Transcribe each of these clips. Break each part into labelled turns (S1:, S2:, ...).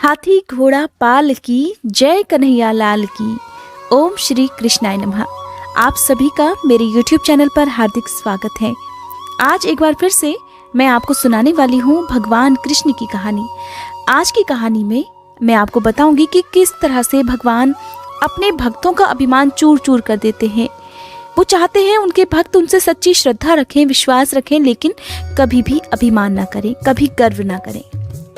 S1: हाथी घोड़ा पाल की, जय कन्हैया लाल की। ओम श्री कृष्णाय नमः। आप सभी का मेरे YouTube चैनल पर हार्दिक स्वागत है। आज एक बार फिर से मैं आपको सुनाने वाली हूँ भगवान कृष्ण की कहानी। आज की कहानी में मैं आपको बताऊंगी कि किस तरह से भगवान अपने भक्तों का अभिमान चूर चूर कर देते हैं। वो चाहते हैं उनके भक्त उनसे सच्ची श्रद्धा रखें, विश्वास रखें, लेकिन कभी भी अभिमान ना करें, कभी गर्व ना करें।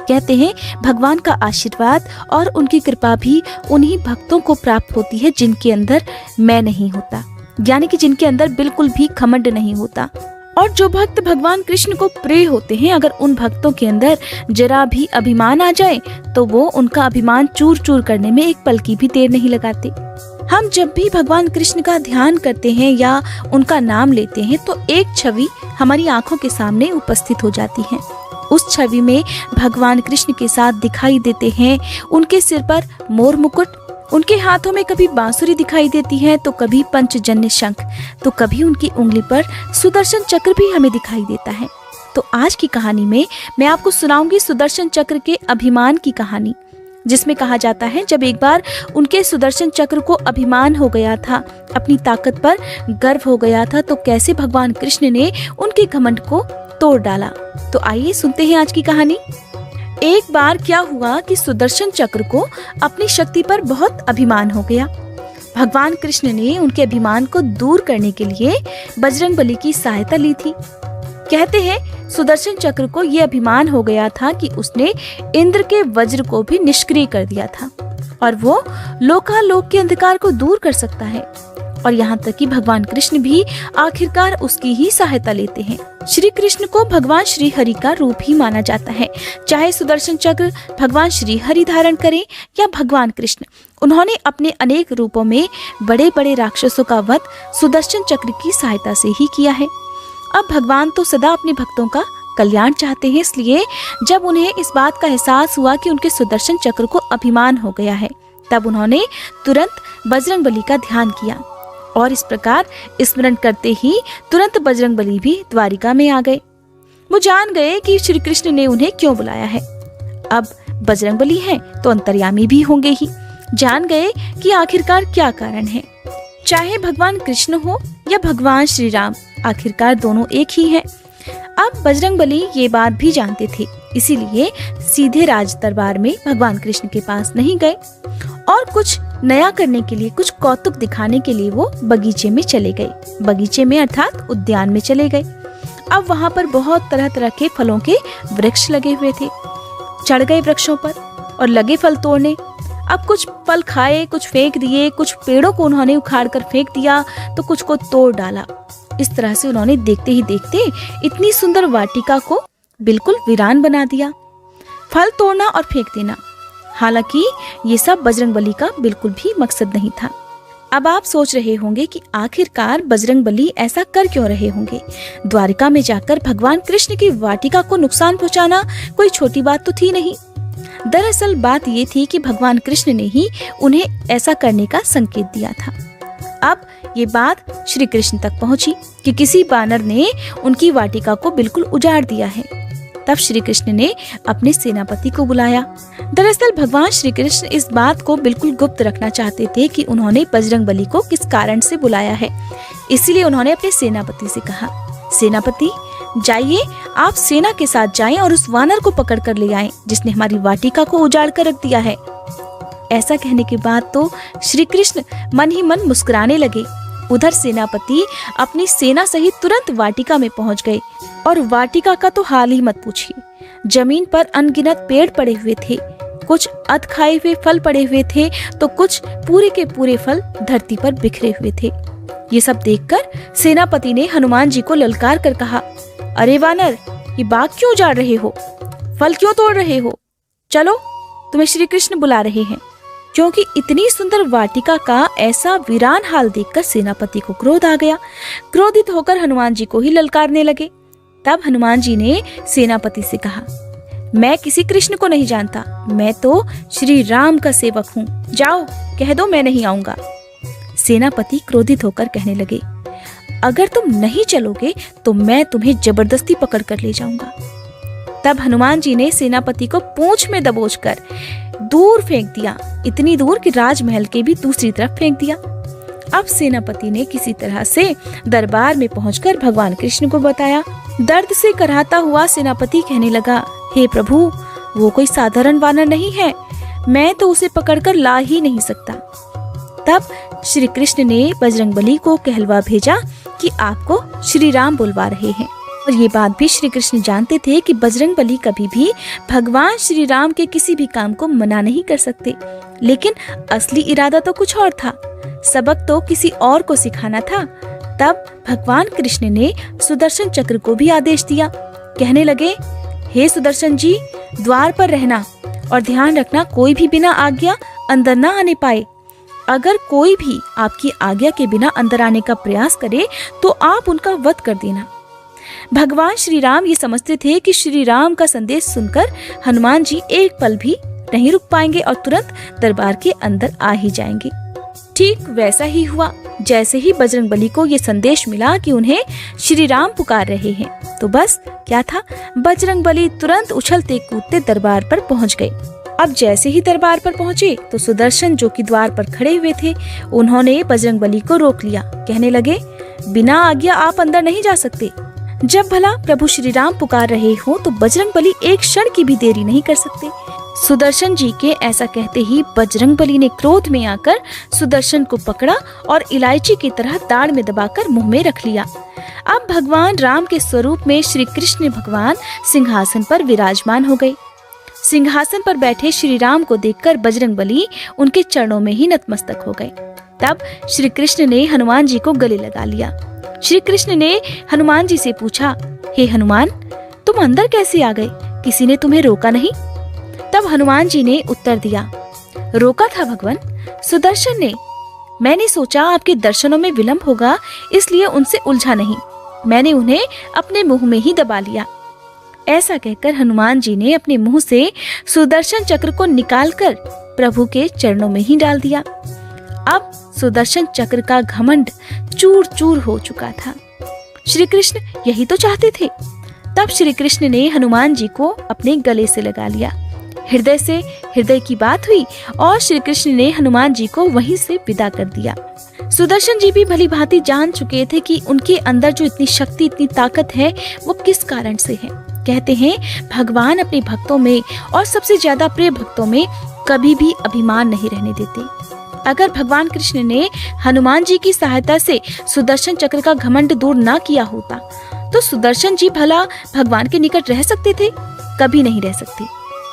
S1: कहते हैं भगवान का आशीर्वाद और उनकी कृपा भी उन्हीं भक्तों को प्राप्त होती है जिनके अंदर मैं नहीं होता, यानी कि जिनके अंदर बिल्कुल भी घमंड नहीं होता। और जो भक्त भगवान कृष्ण को प्रिय होते हैं, अगर उन भक्तों के अंदर जरा भी अभिमान आ जाए तो वो उनका अभिमान चूर चूर करने में एक पल की भी देर नहीं लगाते। हम जब भी भगवान कृष्ण का ध्यान करते हैं या उनका नाम लेते हैं तो एक छवि हमारी आंखों के सामने उपस्थित हो जाती है। उस छवि में भगवान कृष्ण के साथ दिखाई देते हैं उनके सिर पर मोर मुकुट, उनके हाथों में कभी बांसुरी दिखाई देती है तो कभी पंचजन्य शंख, तो कभी उनकी उंगली पर सुदर्शन चक्र भी हमें दिखाई देता है। तो आज की कहानी में मैं आपको सुनाऊंगी सुदर्शन चक्र के अभिमान की कहानी, जिसमें कहा जाता है जब एक बार उनके सुदर्शन चक्र को अभिमान हो गया था, अपनी ताकत पर गर्व हो गया था, तो कैसे भगवान कृष्ण ने उनके घमंड को तोड़ डाला। तो आइए सुनते हैं आज की कहानी। एक बार क्या हुआ कि सुदर्शन चक्र को अपनी शक्ति पर बहुत अभिमान हो गया। भगवान कृष्ण ने उनके अभिमान को दूर करने के लिए बजरंगबली की सहायता ली थी। कहते हैं सुदर्शन चक्र को यह अभिमान हो गया था कि उसने इंद्र के वज्र को भी निष्क्रिय कर दिया था और वो लोकालोक के अंधकार को दूर कर सकता है। और यहाँ तक कि भगवान कृष्ण भी आखिरकार उसकी ही सहायता लेते हैं। श्री कृष्ण को भगवान श्री हरि का रूप ही माना जाता है। चाहे सुदर्शन चक्र भगवान श्री हरि धारण करें या भगवान कृष्ण, उन्होंने अपने अनेक रूपों में बड़े बड़े राक्षसों का वध सुदर्शन चक्र की सहायता से ही किया है। अब भगवान तो सदा अपने भक्तों का कल्याण चाहते हैं, इसलिए जब उन्हें इस बात का एहसास हुआ कि उनके सुदर्शन चक्र को अभिमान हो गया है, तब उन्होंने तुरंत बजरंगबली का ध्यान किया और इस प्रकार स्मरण करते ही तुरंत बजरंगबली भी द्वारिका में आ गए। वो जान गए कि श्री कृष्ण ने उन्हें क्यों बुलाया है। अब बजरंगबली हैं तो अंतर्यामी भी होंगे ही, जान गए कि आखिरकार क्या कारण है। चाहे भगवान कृष्ण हो या भगवान श्री राम, आखिरकार दोनों एक ही हैं। अब बजरंगबली ये बात भी जानते थे, इसीलिए सीधे राज दरबार में भगवान कृष्ण के पास नहीं गए और कुछ नया करने के लिए, कुछ कौतुक दिखाने के लिए वो बगीचे में चले गए। बगीचे में अर्थात उद्यान में चले गए। अब वहाँ पर बहुत तरह तरह के फलों के वृक्ष लगे हुए थे। चढ़ गए वृक्षों पर और लगे फल तोड़ने। अब कुछ फल खाए, कुछ फेंक दिए, कुछ पेड़ों को उन्होंने उखाड़ कर फेंक दिया तो कुछ को तोड़ डाला। इस तरह से उन्होंने देखते ही देखते इतनी सुंदर वाटिका को बिल्कुल वीरान बना दिया। फल तोड़ना और फेंक देना, हालांकि ये सब बजरंगबली का बिल्कुल भी मकसद नहीं था। अब आप सोच रहे होंगे कि आखिरकार बजरंगबली ऐसा कर क्यों रहे होंगे। द्वारिका में जाकर भगवान कृष्ण की वाटिका को नुकसान पहुंचाना कोई छोटी बात तो थी नहीं। दरअसल बात ये थी कि भगवान कृष्ण ने ही उन्हें ऐसा करने का संकेत दिया था। अब ये बात श्री कृष्ण तक पहुंची कि किसी बानर ने उनकी वाटिका को बिल्कुल उजाड़ दिया है। तब श्री कृष्ण ने अपने सेनापति को बुलाया। दरअसल भगवान श्री कृष्ण इस बात को बिल्कुल गुप्त रखना चाहते थे कि उन्होंने बजरंगबली को किस कारण से बुलाया है। इसीलिए उन्होंने अपने सेनापति से कहा, सेनापति जाइए, आप सेना के साथ जाएं और उस वानर को पकड़ कर ले आएं जिसने हमारी वाटिका को उजाड़ कर रख दिया है। ऐसा कहने के बाद तो श्री कृष्ण मन ही मन मुस्कुराने लगे। उधर सेनापति अपनी सेना सहित तुरंत वाटिका में पहुंच गए और वाटिका का तो हाल ही मत पूछिए। जमीन पर अनगिनत पेड़ पड़े हुए थे, कुछ अध खाए हुए फल पड़े हुए थे तो कुछ पूरे के पूरे फल धरती पर बिखरे हुए थे। ये सब देखकर सेनापति ने हनुमान जी को ललकार कर कहा, अरे वानर, ये बाग क्यों उजाड़ रहे हो, फल क्यों तोड़ रहे हो? चलो, तुम्हें श्री कृष्ण बुला रहे हैं। क्योंकि इतनी सुंदर वाटिका का ऐसा वीरान हाल देखकर सेनापति को क्रोध आ गया। क्रोधित होकर हनुमान जी को ही ललकारने लगे। तब हनुमान जी ने सेनापति से कहा, मैं किसी कृष्ण को नहीं जानता, मैं तो श्री राम का सेवक हूँ। जाओ, कह दो मैं नहीं आऊंगा। सेनापति क्रोधित होकर कहने लगे, अगर तुम नहीं चलोगे तो मैं तुम्हें जबरदस्ती पकड़ कर ले जाऊंगा। तब हनुमान जी ने सेनापति को पूंछ में दबोचकर दूर फेंक दिया, इतनी दूर कि राजमहल के भी दूसरी तरफ फेंक दिया। अब सेनापति ने किसी तरह से दरबार में पहुंचकर भगवान कृष्ण को बताया। दर्द से कराहता हुआ सेनापति कहने लगा, हे प्रभु, वो कोई साधारण वानर नहीं है, मैं तो उसे पकड़कर ला ही नहीं सकता। तब श्री कृष्ण ने बजरंगबली को कहलवा भेजा कि आपको श्री राम बुलवा रहे हैं। और ये बात भी श्री कृष्ण जानते थे कि बजरंगबली कभी भी भगवान श्री राम के किसी भी काम को मना नहीं कर सकते, लेकिन असली इरादा तो कुछ और था, सबक तो किसी और को सिखाना था। तब भगवान कृष्ण ने सुदर्शन चक्र को भी आदेश दिया। कहने लगे, हे सुदर्शन जी, द्वार पर रहना और ध्यान रखना कोई भी बिना आज्ञा अंदर न आने पाए। अगर कोई भी आपकी आज्ञा के बिना अंदर आने का प्रयास करे तो आप उनका वध कर देना। भगवान श्री राम ये समझते थे कि श्री राम का संदेश सुनकर हनुमान जी एक पल भी नहीं रुक पाएंगे और तुरंत दरबार के अंदर आ ही जाएंगे। ठीक वैसा ही हुआ। जैसे ही बजरंगबली को ये संदेश मिला कि उन्हें श्री राम पुकार रहे हैं, तो बस क्या था, बजरंगबली तुरंत उछलते कूदते दरबार पर पहुंच गए। अब जैसे ही दरबार पर पहुंचे तो सुदर्शन, जो कि द्वार पर खड़े हुए थे, उन्होंने बजरंगबली को रोक लिया। कहने लगे, बिना आज्ञा आप अंदर नहीं जा सकते। जब भला प्रभु श्री राम पुकार रहे हो तो बजरंगबली एक क्षण की भी देरी नहीं कर सकते। सुदर्शन जी के ऐसा कहते ही बजरंगबली ने क्रोध में आकर सुदर्शन को पकड़ा और इलायची की तरह दाढ़ में दबाकर मुंह में रख लिया। अब भगवान राम के स्वरूप में श्री कृष्ण भगवान सिंहासन पर विराजमान हो गए। सिंहासन पर बैठे श्री राम को देखकर बजरंगबली उनके चरणों में ही नतमस्तक हो गए। तब श्री कृष्ण ने हनुमान जी को गले लगा लिया। श्री कृष्ण ने हनुमान जी से पूछा, हे हनुमान, तुम अंदर कैसे आ गए? किसी ने तुम्हें रोका नहीं? तब हनुमान जी ने उत्तर दिया, रोका था भगवान, सुदर्शन ने। मैंने सोचा आपके दर्शनों में विलंब होगा, इसलिए उनसे उलझा नहीं, मैंने उन्हें अपने मुंह में ही दबा लिया। ऐसा कहकर हनुमान जी ने अपने मुंह से सुदर्शन चक्र को निकालकर प्रभु के चरणों में ही डाल दिया। अब सुदर्शन चक्र का घमंड चूर चूर हो चुका था। श्री कृष्ण यही तो चाहते थे। तब श्री कृष्ण ने हनुमान जी को अपने गले से लगा लिया। हृदय से हृदय की बात हुई और श्री कृष्ण ने हनुमान जी को वहीं से विदा कर दिया। सुदर्शन जी भी भली भांति जान चुके थे कि उनके अंदर जो इतनी शक्ति, इतनी ताकत है, वो किस कारण से है। कहते हैं, भगवान अपने भक्तों में और सबसे ज्यादा प्रिय भक्तों में कभी भी अभिमान नहीं रहने देते। अगर भगवान कृष्ण ने हनुमान जी की सहायता से सुदर्शन चक्र का घमंड दूर ना किया होता तो सुदर्शन जी भला भगवान के निकट रह सकते थे? कभी नहीं रह सकते।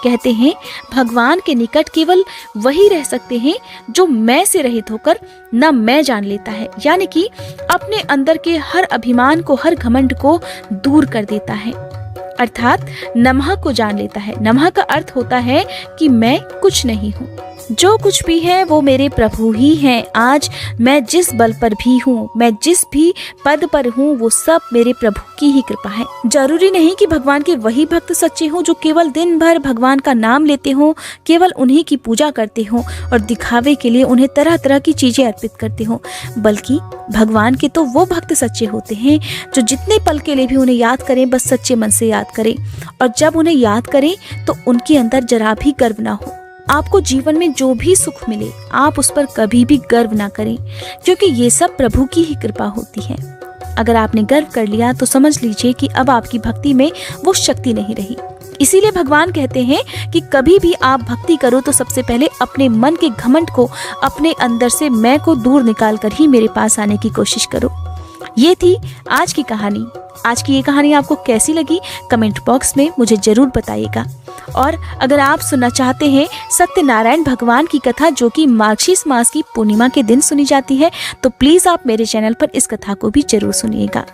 S1: कहते हैं, भगवान के निकट केवल वही रह सकते हैं जो मैं से रहित होकर न मैं जान लेता है, यानी कि अपने अंदर के हर अभिमान को, हर घमंड को दूर कर देता है, अर्थात नमः को जान लेता है। नमः का अर्थ होता है कि मैं कुछ नहीं हूँ, जो कुछ भी है वो मेरे प्रभु ही हैं। आज मैं जिस बल पर भी हूँ, मैं जिस भी पद पर हूँ, वो सब मेरे प्रभु की ही कृपा है। जरूरी नहीं कि भगवान के वही भक्त सच्चे हों जो केवल दिन भर भगवान का नाम लेते हों, केवल उन्हीं की पूजा करते हों और दिखावे के लिए उन्हें तरह तरह की चीजें अर्पित करते हों, बल्कि भगवान के तो वो भक्त सच्चे होते हैं जो जितने पल के लिए भी उन्हें याद करें, बस सच्चे मन से याद करें। और जब उन्हें याद करें तो उनके अंदर जरा भी गर्व ना हो। आपको जीवन में जो भी सुख मिले, आप उस पर कभी भी गर्व ना करें, क्योंकि ये सब प्रभु की ही कृपा होती है। अगर आपने गर्व कर लिया तो समझ लीजिए कि अब आपकी भक्ति में वो शक्ति नहीं रही। इसीलिए भगवान कहते हैं कि कभी भी आप भक्ति करो तो सबसे पहले अपने मन के घमंड को, अपने अंदर से मैं को दूर निकाल कर ही मेरे पास आने की कोशिश करो। ये थी आज की कहानी। आज की ये कहानी आपको कैसी लगी कमेंट बॉक्स में मुझे जरूर बताइएगा। और अगर आप सुनना चाहते हैं सत्यनारायण भगवान की कथा, जो कि मार्गशीर्ष मास की पूर्णिमा के दिन सुनी जाती है, तो प्लीज आप मेरे चैनल पर इस कथा को भी जरूर सुनिएगा।